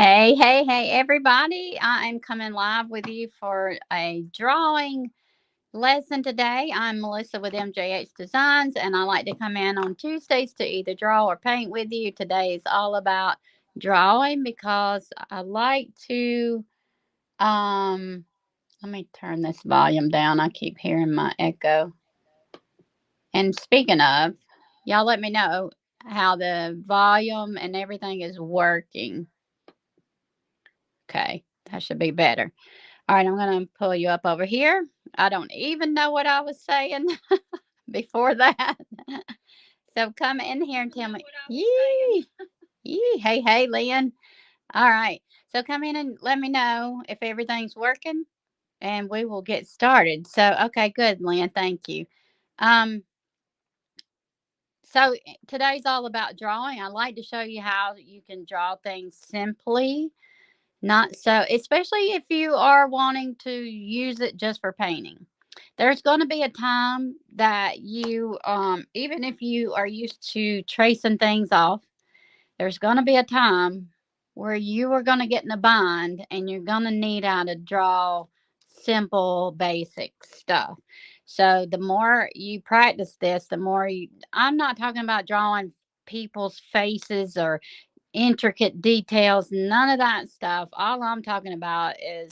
Hey, hey, hey, everybody. I am coming live with you for a drawing lesson today. I'm Melissa with MJH Designs, and I like to come in on Tuesdays to either draw or paint with you. Today is all about drawing because I like to, um, let me turn this volume down. I keep hearing my echo. And speaking of, y'all let me know how the volume and everything is working. Okay, that should be better. All right, I'm going to pull you up over here. I don't even know what I was saying before that. So come in here and tell me. Yee, yee. Hey, hey, Lynn. All right. So come in and let me know if everything's working and we will get started. So, okay, good, Lynn. Thank you. Um, so today's all about drawing. I like to show you how you can draw things simply. Not so, especially if you are wanting to use it just for painting. There's going to be a time that you, even if you are used to tracing things off, there's going to be a time where you are going to get in a bind and you're going to need how to draw simple, basic stuff. So the more you practice this, the more you, I'm not talking about drawing people's faces or intricate details, none of that stuff. All I'm talking about is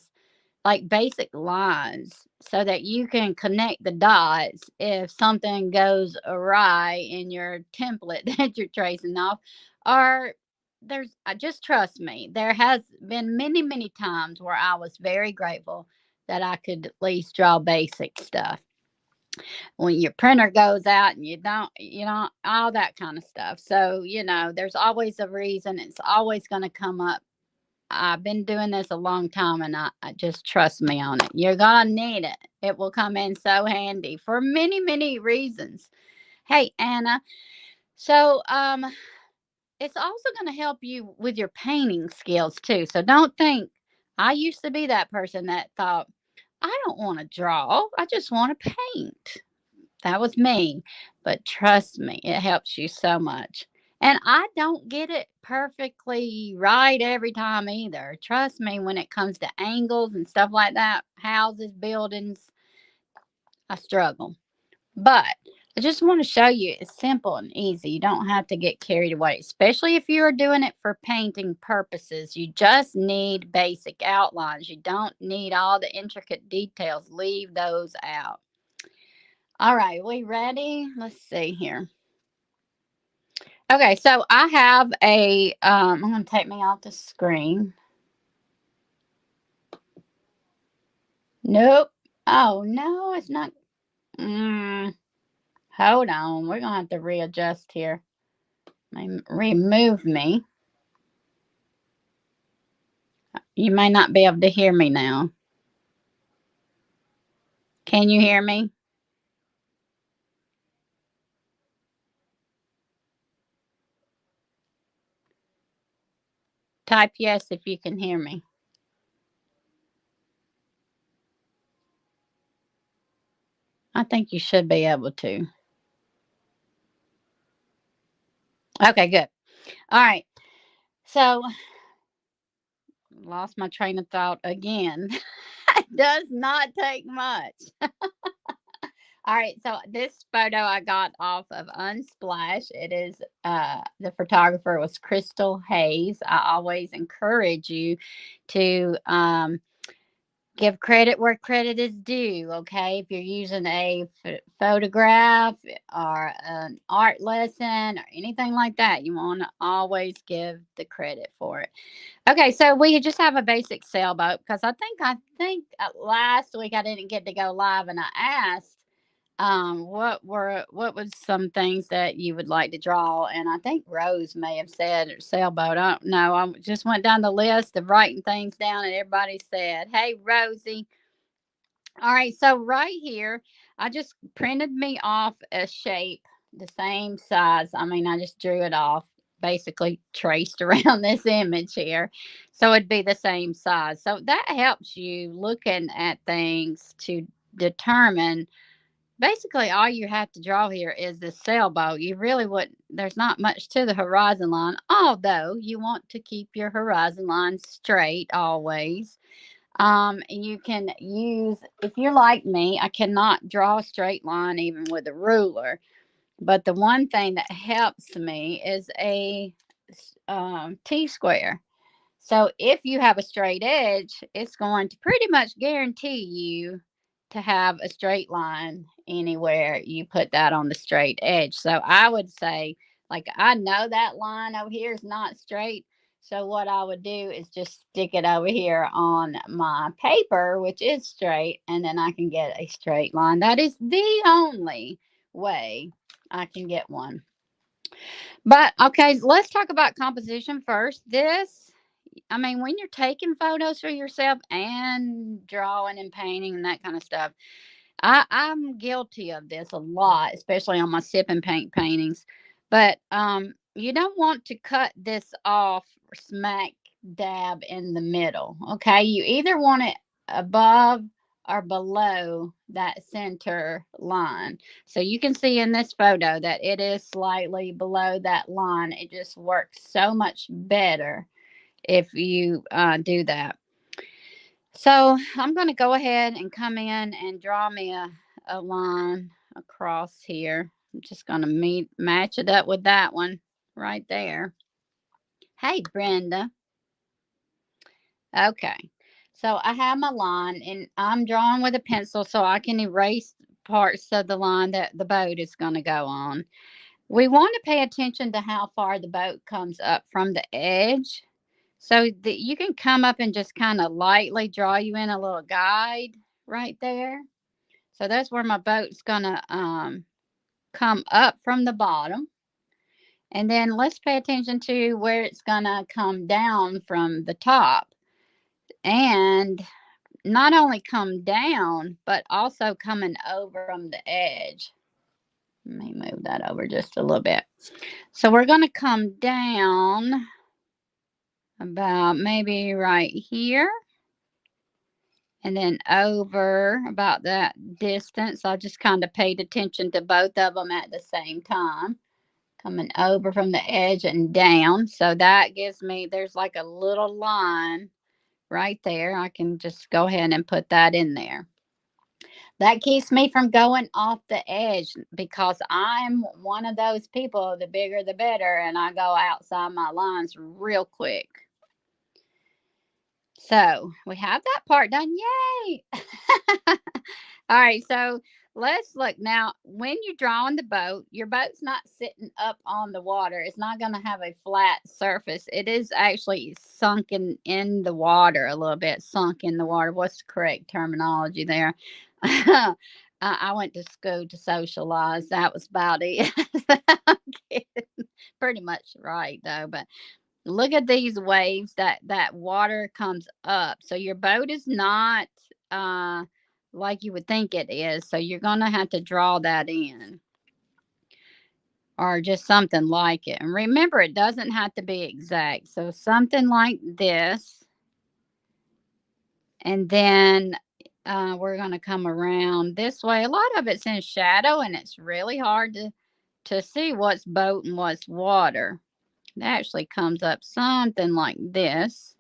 like basic lines so that you can connect the dots if something goes awry in your template that you're tracing off. Or just trust me, there has been many, many times where I was very grateful that I could at least draw basic stuff when your printer goes out and you don't, all that kind of stuff. So, there's always a reason. It's always going to come up. I've been doing this a long time and I just trust me on it. You're going to need it. It will come in so handy for many, many reasons. Hey, Anna. So, it's also going to help you with your painting skills too. So don't think I used to be that person that thought, I don't want to draw. I just want to paint. That was me. But trust me, it helps you so much. And I don't get it perfectly right every time either. Trust me, when it comes to angles and stuff like that, houses, buildings, I struggle. But I just want to show you it's simple and easy. You don't have to get carried away, especially if you're doing it for painting purposes. You just need basic outlines. You don't need all the intricate details. Leave those out. All right, we ready? Let's see here. Okay, so I have I'm going to take me off the screen. Nope. Oh, no, it's not. Hold on. We're going to have to readjust here. Remove me. You may not be able to hear me now. Can you hear me? Type yes if you can hear me. I think you should be able to. Okay, good. All right. So, lost my train of thought again. It does not take much. All right, so this photo I got off of Unsplash. It is the photographer was Crystal Hayes. I always encourage you to give credit where credit is due, okay? If you're using a photograph or an art lesson or anything like that, you want to always give the credit for it. Okay, so we just have a basic sailboat because I think last week I didn't get to go live and I asked what was some things that you would like to draw, and I think Rose may have said sailboat. I don't know. I just went down the list of writing things down and everybody said, hey, Rosie. All right, so right here I just printed me off a shape the same size. I mean, I just drew it off, basically traced around this image here, so it'd be the same size. So that helps you looking at things to determine basically all you have to draw here is the sailboat. You really would There's not much to the horizon line, although you want to keep your horizon line straight always. And you can use, if you're like me, I cannot draw a straight line even with a ruler. But the one thing that helps me is a T square. So if you have a straight edge, it's going to pretty much guarantee you to have a straight line anywhere you put that on the straight edge. So I would say, like, I know that line over here is not straight. So what I would do is just stick it over here on my paper, which is straight, and then I can get a straight line. That is the only way I can get one. But okay, let's talk about composition first. I mean, when you're taking photos for yourself and drawing and painting and that kind of stuff, I'm guilty of this a lot, especially on my sip and paint paintings. But you don't want to cut this off smack dab in the middle. Okay, you either want it above or below that center line. So you can see in this photo that it is slightly below that line. It just works so much better if you do that. So I'm going to go ahead and come in and draw me a line across here. I'm just going to match it up with that one right there. Hey, Brenda. Okay. So I have my line and I'm drawing with a pencil so I can erase parts of the line that the boat is going to go on. We want to pay attention to how far the boat comes up from the edge so that you can come up and just kind of lightly draw you in a little guide right there. So that's where my boat's gonna come up from the bottom. And then let's pay attention to where it's gonna come down from the top. And not only come down, but also coming over from the edge. Let me move that over just a little bit. So we're gonna come down about maybe right here and then over about that distance. I just kind of paid attention to both of them at the same time, coming over from the edge and down. So that gives me, there's like a little line right there. I can just go ahead and put that in there. That keeps me from going off the edge because I'm one of those people, the bigger the better, and I go outside my lines real quick. So we have that part done. Yay! All right, so let's look now. When you're drawing the boat, your boat's not sitting up on the water. It's not going to have a flat surface. It is actually sunken in the water a little bit. Sunk in the water. What's the correct terminology there? I went to school to socialize. That was about it. Pretty much right though, but look at these waves that water comes up. So your boat is not uh like you would think it is. So you're going to have to draw that in or just something like it. And remember, it doesn't have to be exact. So something like this. And then we're going to come around this way. A lot of it's in shadow and it's really hard to see what's boat and what's water. It actually comes up something like this.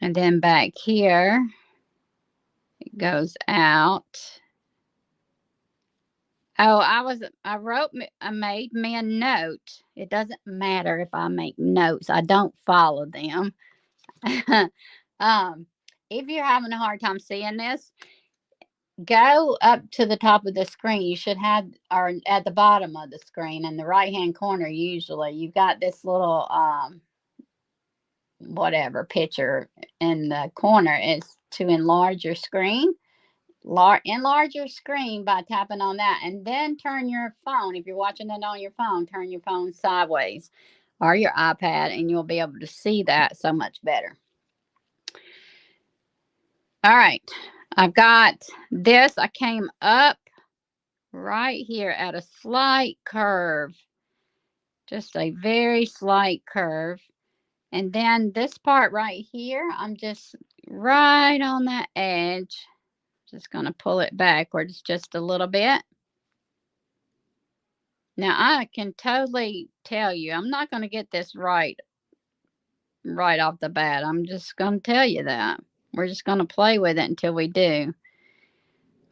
And then back here, it goes out. Oh, I made me a note. It doesn't matter if I make notes, I don't follow them. um, if you're having a hard time seeing this, go up to the top of the screen. You should have, or at the bottom of the screen in the right hand corner, usually, you've got this little, whatever picture in the corner is to enlarge your screen. Enlarge your screen by tapping on that and then turn your phone. If you're watching it on your phone, turn your phone sideways or your iPad and you'll be able to see that so much better. All right. I've got this. I came up right here at a slight curve, just a very slight curve. And then this part right here, I'm just right on that edge. Just going to pull it backwards just a little bit. Now I can totally tell you, I'm not going to get this right off the bat. I'm just going to tell you that. We're just going to play with it until we do.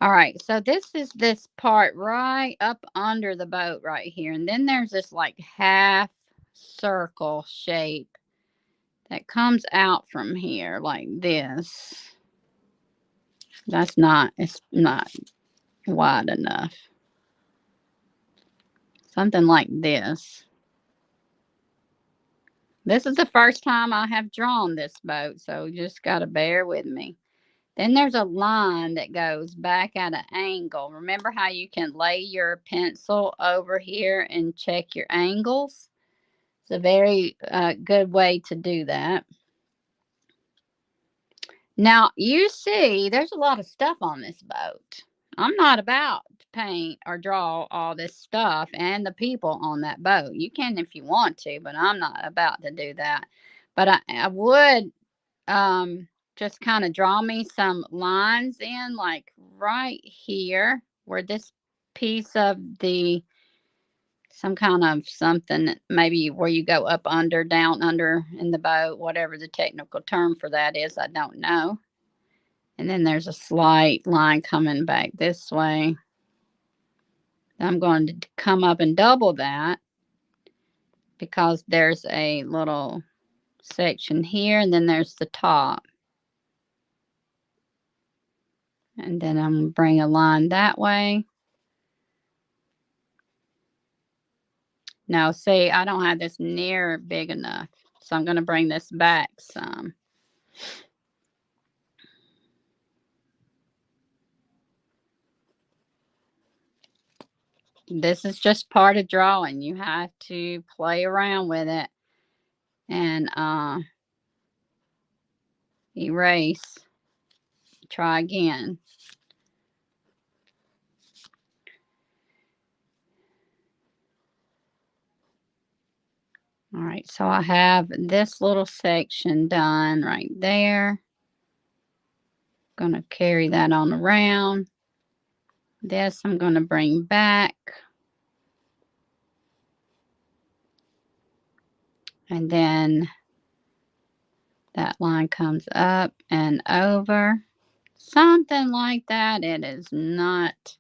All right, so this is this part right up under the boat right here. And then there's this like half circle shape that comes out from here like this. It's not wide enough. Something like this. This is the first time I have drawn this boat, so you just got to bear with me. Then there's a line that goes back at an angle. Remember how you can lay your pencil over here and check your angles? It's a very good way to do that. Now, you see, there's a lot of stuff on this boat. I'm not about to paint or draw all this stuff and the people on that boat. You can if you want to, but I'm not about to do that. But I would just kind of draw me some lines in, like right here, where this piece of the some kind of something, maybe where you go up under, down under in the boat, whatever the technical term for that is, I don't know. And then there's a slight line coming back this way. I'm going to come up and double that because there's a little section here, and then there's the top. And then I'm going to bring a line that way. Now, see, I don't have this near big enough, so I'm going to bring this back some. This is just part of drawing. You have to play around with it and erase. Try again. All right, so I have this little section done right there. Going to carry that on around. This I'm going to bring back. And then that line comes up and over. Something like that. It is not.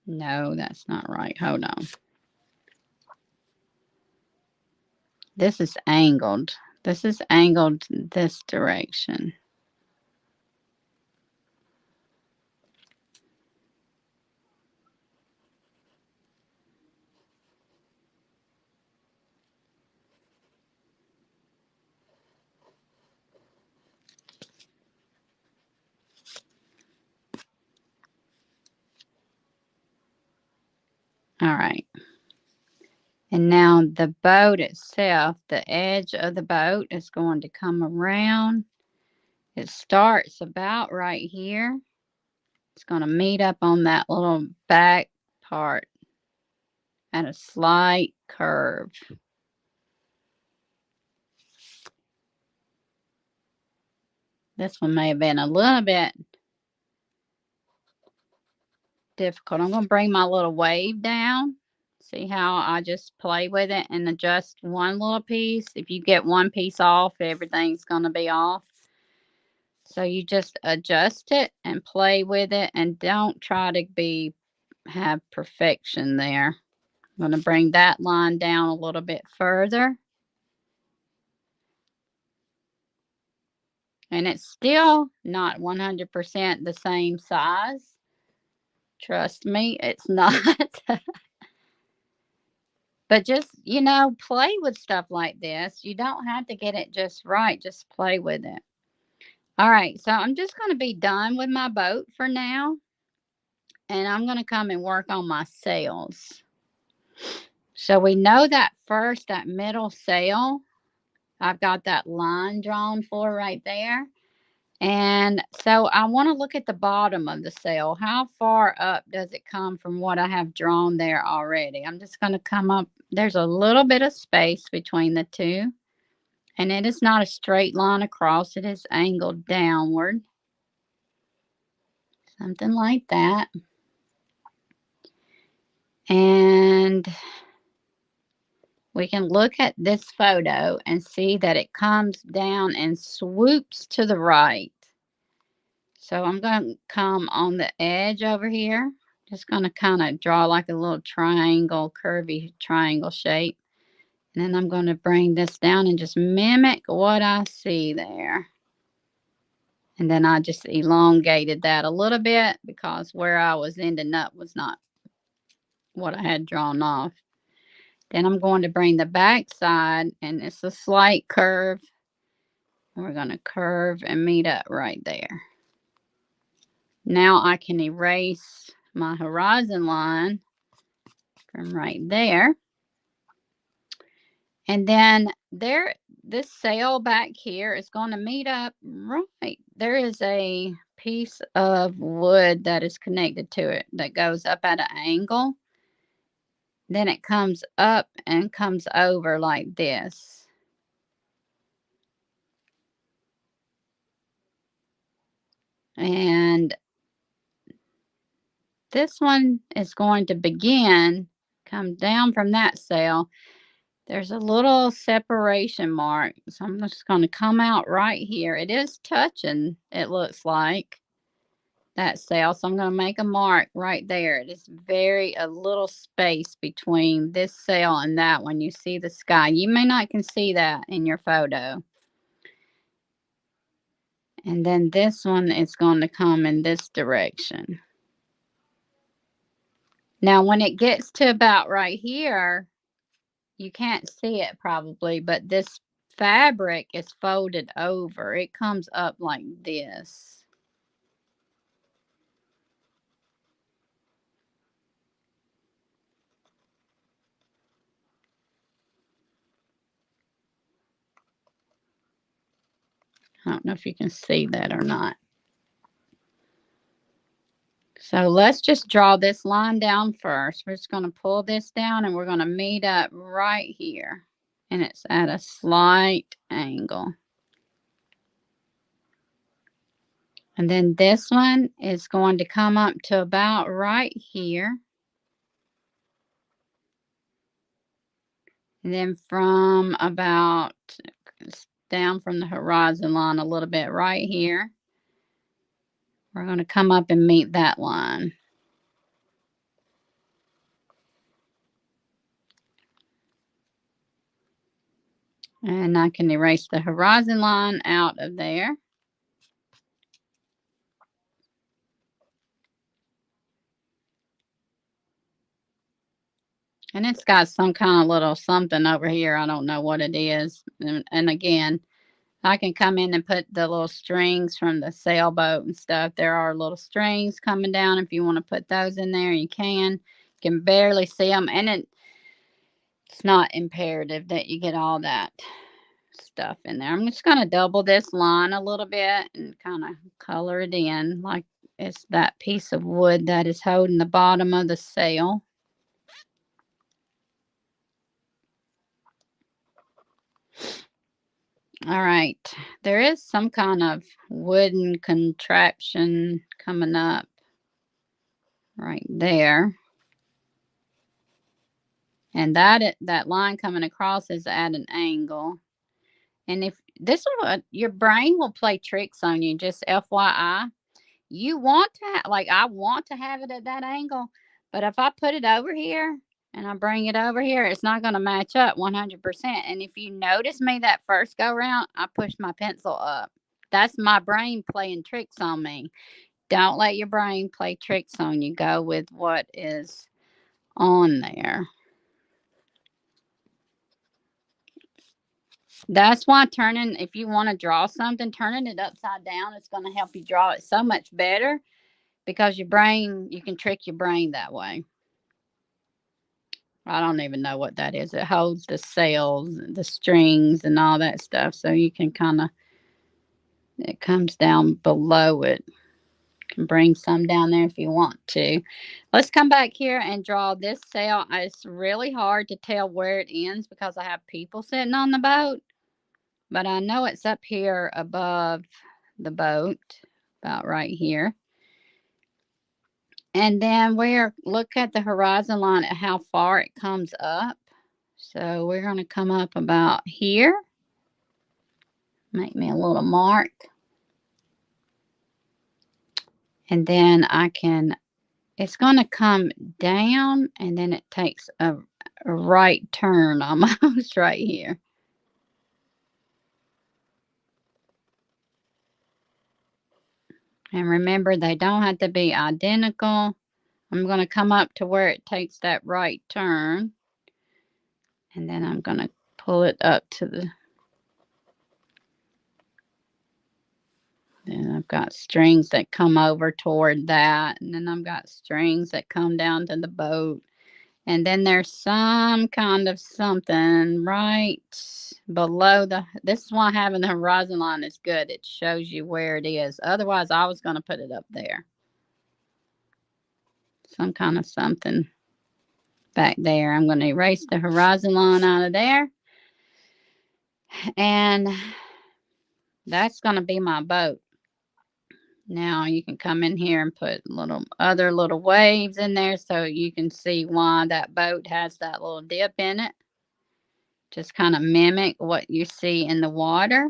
No, that's not right. Hold on. This is angled. This is angled this direction. All right. And now the boat itself, the edge of the boat is going to come around. It starts about right here. It's going to meet up on that little back part at a slight curve. This one may have been a little bit difficult. I'm going to bring my little wave down. See how I just play with it and adjust one little piece. If you get one piece off, everything's going to be off. So you just adjust it and play with it, and don't try to have perfection there. I'm going to bring that line down a little bit further. And it's still not 100% the same size. Trust me, it's not. But just, play with stuff like this. You don't have to get it just right. Just play with it. All right, so I'm just going to be done with my boat for now. And I'm going to come and work on my sails. So we know that that middle sail, I've got that line drawn for right there. And so I want to look at the bottom of the sail. How far up does it come from what I have drawn there already? I'm just going to come up. There's a little bit of space between the two. And it is not a straight line across. It is angled downward. Something like that. And we can look at this photo and see that it comes down and swoops to the right. So I'm going to come on the edge over here. Just going to kind of draw like a little triangle, curvy triangle shape. And then I'm going to bring this down and just mimic what I see there. And then I just elongated that a little bit because where I was ending up was not what I had drawn off. Then I'm going to bring the back side, and it's a slight curve. We're going to curve and meet up right there. Now I can erase my horizon line from right there. And then this sail back here is going to meet up right. There is a piece of wood that is connected to it that goes up at an angle. Then it comes up and comes over like this. And this one is going to come down from that sail. There's a little separation mark. So I'm just going to come out right here. It is touching, it looks like, that sail. So I'm going to make a mark right there. It is a little space between this sail and that one. You see the sky. You may not can see that in your photo. And then this one is going to come in this direction. Now, when it gets to about right here, you can't see it probably, but this fabric is folded over. It comes up like this. I don't know if you can see that or not. So let's just draw this line down first. We're just going to pull this down and we're going to meet up right here. And it's at a slight angle. And then this one is going to come up to about right here. And then from about down from the horizon line a little bit right here, we're going to come up and meet that line. And I can erase the horizon line out of there. And it's got some kind of little something over here. I don't know what it is. And again, I can come in and put the little strings from the sailboat and stuff. There are little strings coming down. If you want to put those in there, you can. You can barely see them. And it's not imperative that you get all that stuff in there. I'm just going to double this line a little bit and kind of color it in like it's that piece of wood that is holding the bottom of the sail. All right, there is some kind of wooden contraption coming up right there. And that line coming across is at an angle. And if this is what your brain will play tricks on you, just FYI. You want to I want to have it at that angle, but if I put it over here and I bring it over here, it's not going to match up 100%. And if you notice me that first go round, I pushed my pencil up. That's my brain playing tricks on me. Don't let your brain play tricks on you. Go with what is on there. That's why if you want to draw something, turning it upside down is going to help you draw it so much better because you can trick your brain that way. I don't even know what that is. It holds the sails, the strings, and all that stuff. So you can kind of It comes down below it. You can bring some down there if you want to. Let's come back here and draw this sail. It's really hard to tell where it ends because I have people sitting on the boat, but I know it's up here above the boat, about right here. And then we're look at the horizon line at how far it comes up. So we're going to come up about here. Make me a little mark. And then it's going to come down and then it takes a right turn almost right here. And remember, they don't have to be identical. I'm going to come up to where it takes that right turn. And then I'm going to pull it up to then I've got strings that come over toward that. And then I've got strings that come down to the boat. And then there's some kind of something right below this is why having the horizon line is good. It shows you where it is. Otherwise, I was going to put it up there. Some kind of something back there. I'm going to erase the horizon line out of there. And that's going to be my boat. Now you can come in here and put other little waves in there so you can see why that boat has that little dip in it. Just kind of mimic what you see in the water.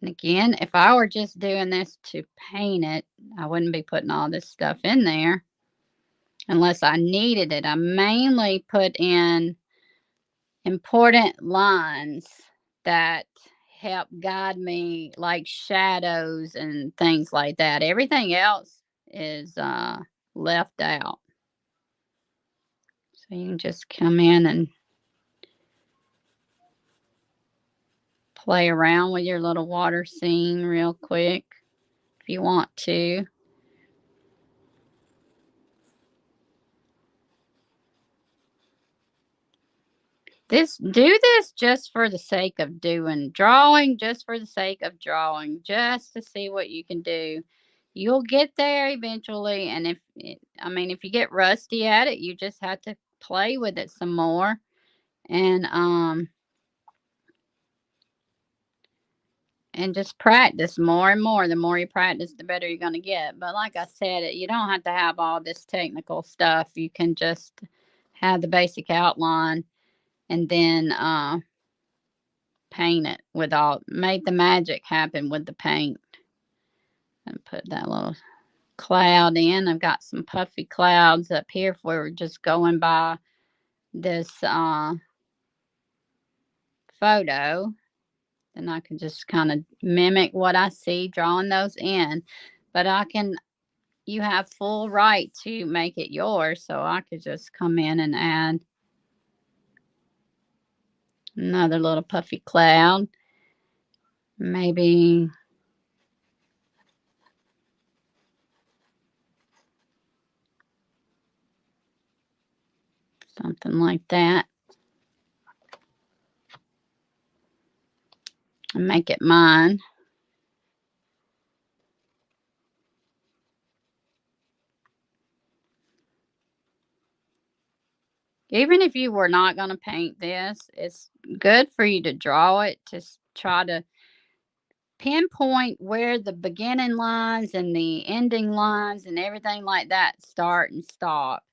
And again, if I were just doing this to paint it, I wouldn't be putting all this stuff in there unless I needed it. I mainly put in important lines that help guide me, like shadows and things like that. Everything else is left out. So you can just come in and play around with your little water scene real quick if you want to. Do this just for the sake of drawing, just for the sake of drawing, just to see what you can do. You'll get there eventually, and if you get rusty at it, you just have to play with it some more, and just practice more and more. The more you practice, the better you're going to get. But like I said, you don't have to have all this technical stuff. You can just have the basic outline and then paint it make the magic happen with the paint. And put that little cloud in. I've got some puffy clouds up here if we were just going by this photo. Then I can just kind of mimic what I see, drawing those in. But you have full right to make it yours. So I could just come in and add another little puffy cloud. Maybe something like that. And make it mine. Even if you were not going to paint this, it's good for you to draw it to try to pinpoint where the beginning lines and the ending lines and everything like that start and stop.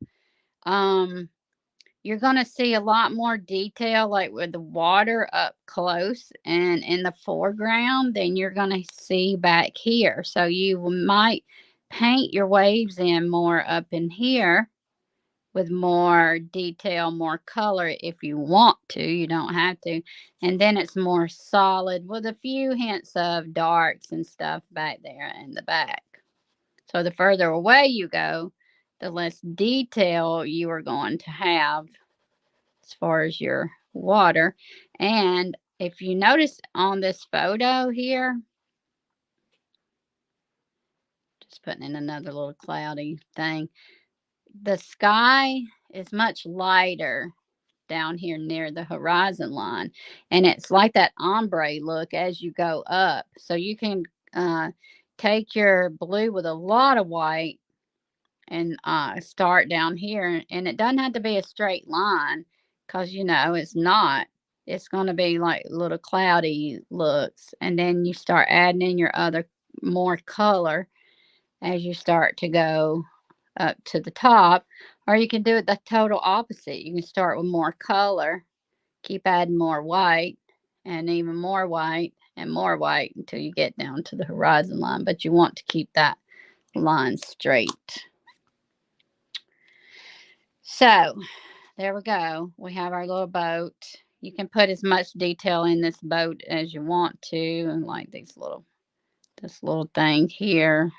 You're going to see a lot more detail, like with the water up close and in the foreground, than you're going to see back here. So you might paint your waves in more up in here with more detail, more color if you want to. You don't have to. And then it's more solid with a few hints of darks and stuff back there in the back. So the further away you go, the less detail you are going to have as far as your water. And if you notice on this photo here, just putting in another little cloudy thing, the sky is much lighter down here near the horizon line. And it's like that ombre look as you go up. So you can take your blue with a lot of white and start down here. And it doesn't have to be a straight line because, it's not. It's going to be like little cloudy looks. And then you start adding in your other more color as you start to go up to the top. Or you can do it the total opposite. You can start with more color, keep adding more white, and even more white and more white until you get down to the horizon line. But you want to keep that line straight. So there we go. We have our little boat. You can put as much detail in this boat as you want to, and like this little thing here.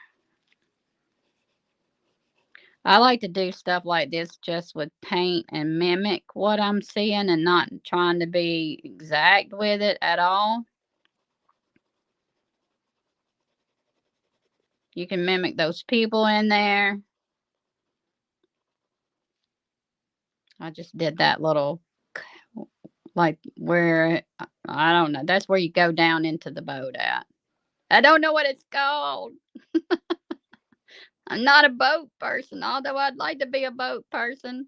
I like to do stuff like this just with paint and mimic what I'm seeing and not trying to be exact with it at all. You can mimic those people in there. I just did that little, like where, I don't know. That's where you go down into the boat at. I don't know what it's called. I'm not a boat person, although I'd like to be a boat person.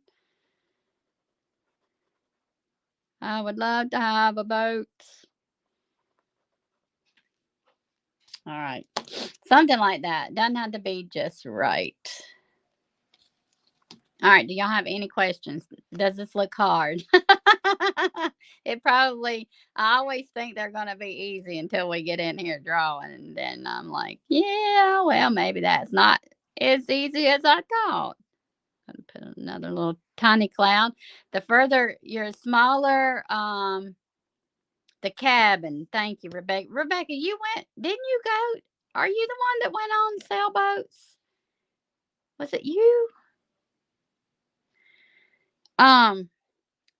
I would love to have a boat. All right. Something like that. Doesn't have to be just right. All right. Do y'all have any questions? Does this look hard? It probably, I always think they're going to be easy until we get in here drawing. And then I'm like, yeah, well, maybe that's not as easy as I thought. Put another little tiny cloud. The further you're smaller, the cabin. Thank you, Rebecca. Rebecca, didn't you go? Are you the one that went on sailboats? Was it you? Um,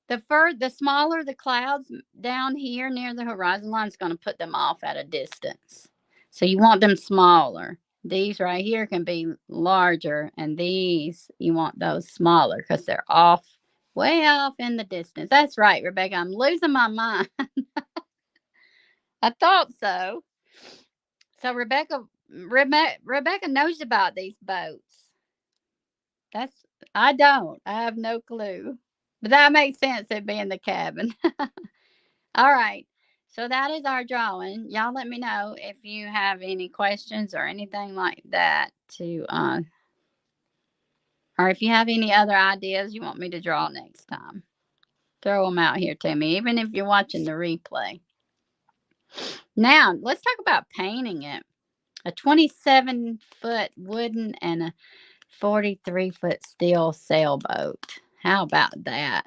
the smaller the clouds down here near the horizon line is going to put them off at a distance. So you want them smaller. These right here can be larger, and these you want those smaller because they're off, way off in the distance. That's right, Rebecca. I'm losing my mind. I thought so. So Rebecca knows about these boats. That's I don't. I have no clue. But that makes sense, it being the cabin. All right. So that is our drawing. Y'all let me know if you have any questions or anything like that or if you have any other ideas you want me to draw next time. Throw them out here to me, even if you're watching the replay. Now, let's talk about painting it. A 27-foot wooden and a 43-foot steel sailboat. How about that?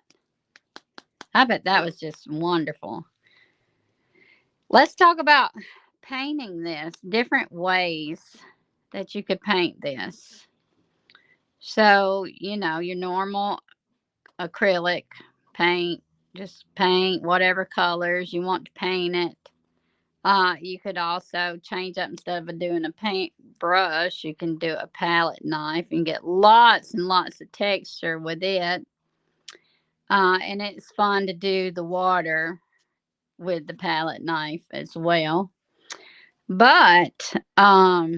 I bet that was just wonderful. Let's talk about painting this, different ways that you could paint this. So, your normal acrylic paint, just paint whatever colors you want to paint it. You could also change up, instead of doing a paint brush, you can do a palette knife and get lots and lots of texture with it. And it's fun to do the water with the palette knife as well. But I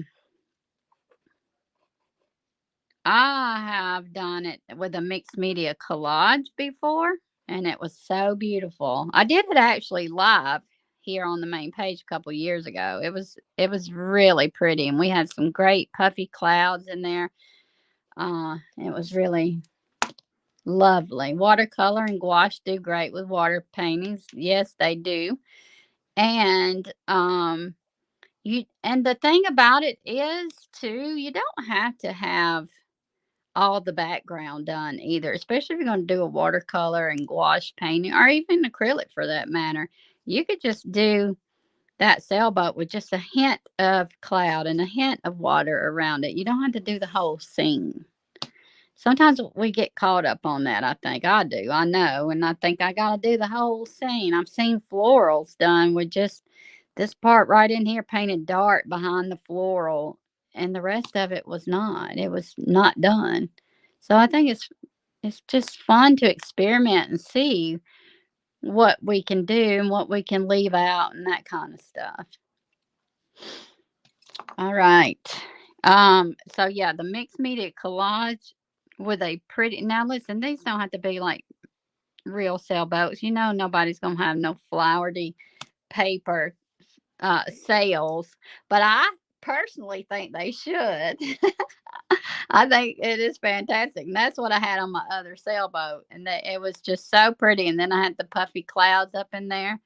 have done it with a mixed media collage before, and it was so beautiful. I did it actually live here on the main page a couple years ago. It was really pretty, and we had some great puffy clouds in there. It was really lovely. Watercolor and gouache do great with water paintings. Yes, they do. And the thing about it is too, you don't have to have all the background done either, especially if you're going to do a watercolor and gouache painting or even acrylic for that matter. You could just do that sailboat with just a hint of cloud and a hint of water around it. You don't have to do the whole scene. Sometimes we get caught up on that. I think I do. I know. And I think I got to do the whole scene. I've seen florals done with just this part right in here painted dark behind the floral, and the rest of it was not. It was not done. So I think it's It's just fun to experiment and see what we can do and what we can leave out and that kind of stuff. All right. So yeah, the mixed media collage with a pretty, now listen, these don't have to be like real sailboats. You know nobody's gonna have no flowery paper sails, but I personally think they should. I think it is fantastic, and that's what I had on my other sailboat, and it was just so pretty. And then I had the puffy clouds up in there.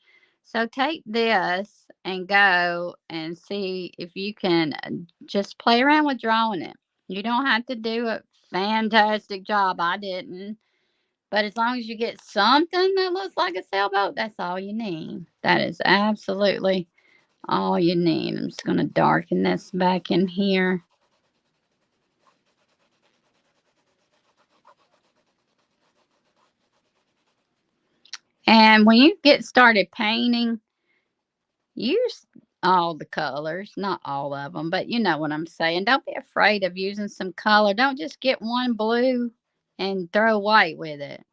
So take this and go and see if you can just play around with drawing it. You don't have to do a fantastic job. I didn't. But as long as you get something that looks like a sailboat, that's all you need. That is absolutely all you need. I'm just going to darken this back in here. And when you get started painting, use all the colors, not all of them, but you know what I'm saying. Don't be afraid of using some color. Don't just get one blue and throw white with it.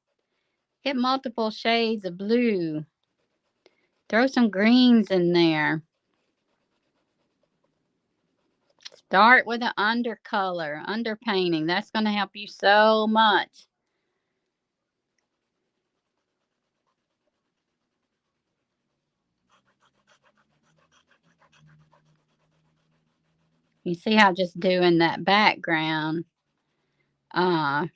Get multiple shades of blue. Throw some greens in there. Start with an undercolor, underpainting. That's going to help you so much. You see how just doing that background uh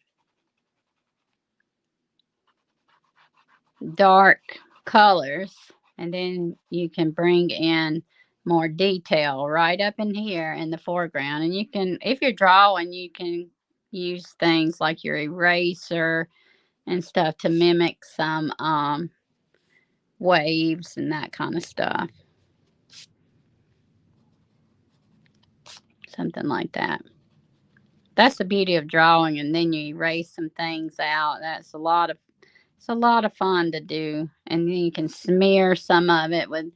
dark colors, and then you can bring in more detail right up in here in the foreground. And you can, if you're drawing, you can use things like your eraser and stuff to mimic some waves and that kind of stuff, something like that. That's the beauty of drawing, and then you erase some things out. That's a lot of, it's a lot of fun to do, and then you can smear some of it with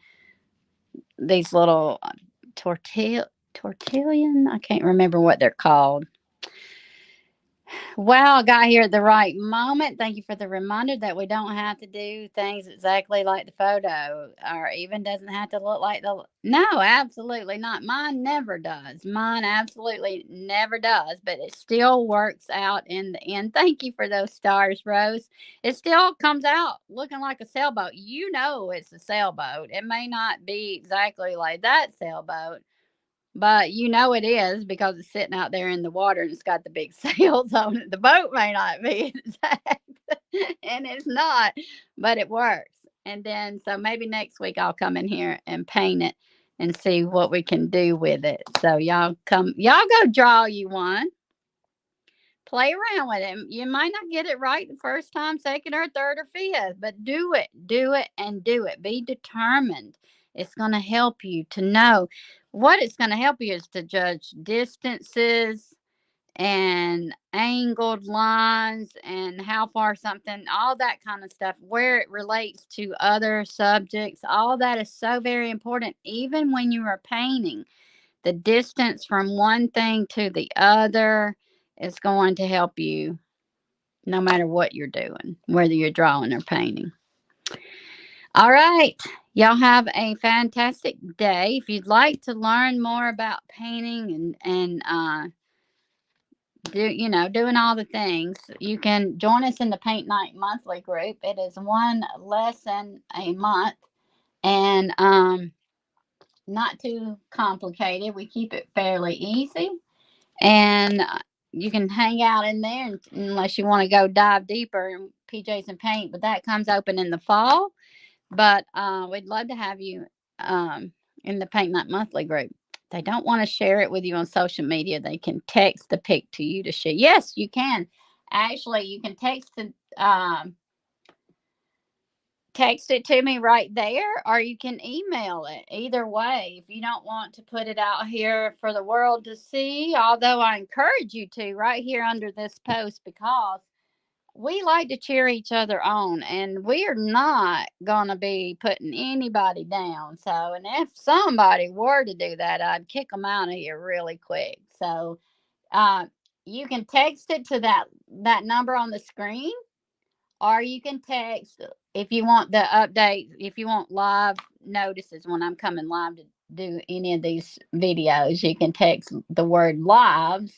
these little tortillion. I can't remember what they're called. Well, I got here at the right moment. Thank you for the reminder that we don't have to do things exactly like the photo, or even doesn't have to look like the. No, absolutely not. Mine never does. Mine absolutely never does, but it still works out in the end. Thank you for those stars, Rose. It still comes out looking like a sailboat. You know it's a sailboat. It may not be exactly like that sailboat, but you know it is because it's sitting out there in the water and it's got the big sails on it. The boat may not be exact, and it's not, but it works. And then, so maybe next week I'll come in here and paint it and see what we can do with it. So y'all come, y'all go draw you one. Play around with it. You might not get it right the first time, second or third or fifth, but do it, and do it. Be determined. It's going to help you to know what it's going to help you is to judge distances and angled lines and how far something, all that kind of stuff, where it relates to other subjects. All that is so very important, even when you are painting. The distance from one thing to the other is going to help you no matter what you're doing, whether you're drawing or painting. All right. Y'all have a fantastic day. If you'd like to learn more about painting and do, you know, doing all the things, you can join us in the Paint Night monthly group. It is one lesson a month, and not too complicated. We keep it fairly easy, and you can hang out in there unless you want to go dive deeper in PJs and paint. But that comes open in the fall. But we'd love to have you in the Paint Night Monthly group. They don't want to share it with you on social media. They can text the pic to you to share. Yes, you can. Actually, you can text it to me right there, or you can email it. Either way, if you don't want to put it out here for the world to see, although I encourage you to right here under this post, because we like to cheer each other on, and we are not going to be putting anybody down. So, and if somebody were to do that, I'd kick them out of here really quick. So, uh, You can text it to that number on the screen, or you can text if you want the update, if you want live notices when I'm coming live to do any of these videos, you can text the word lives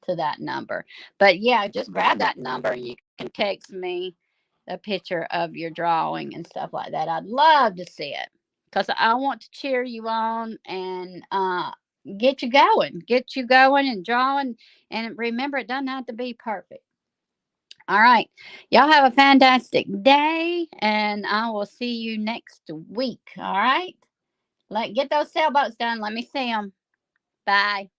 to that number. But yeah, just grab that number and you can text me a picture of your drawing and stuff like that. I'd love to see it because I want to cheer you on and get you going and drawing. And remember, it doesn't have to be perfect. All right. Y'all have a fantastic day, and I will see you next week. All right. Get those sailboats done. Let me see them. Bye.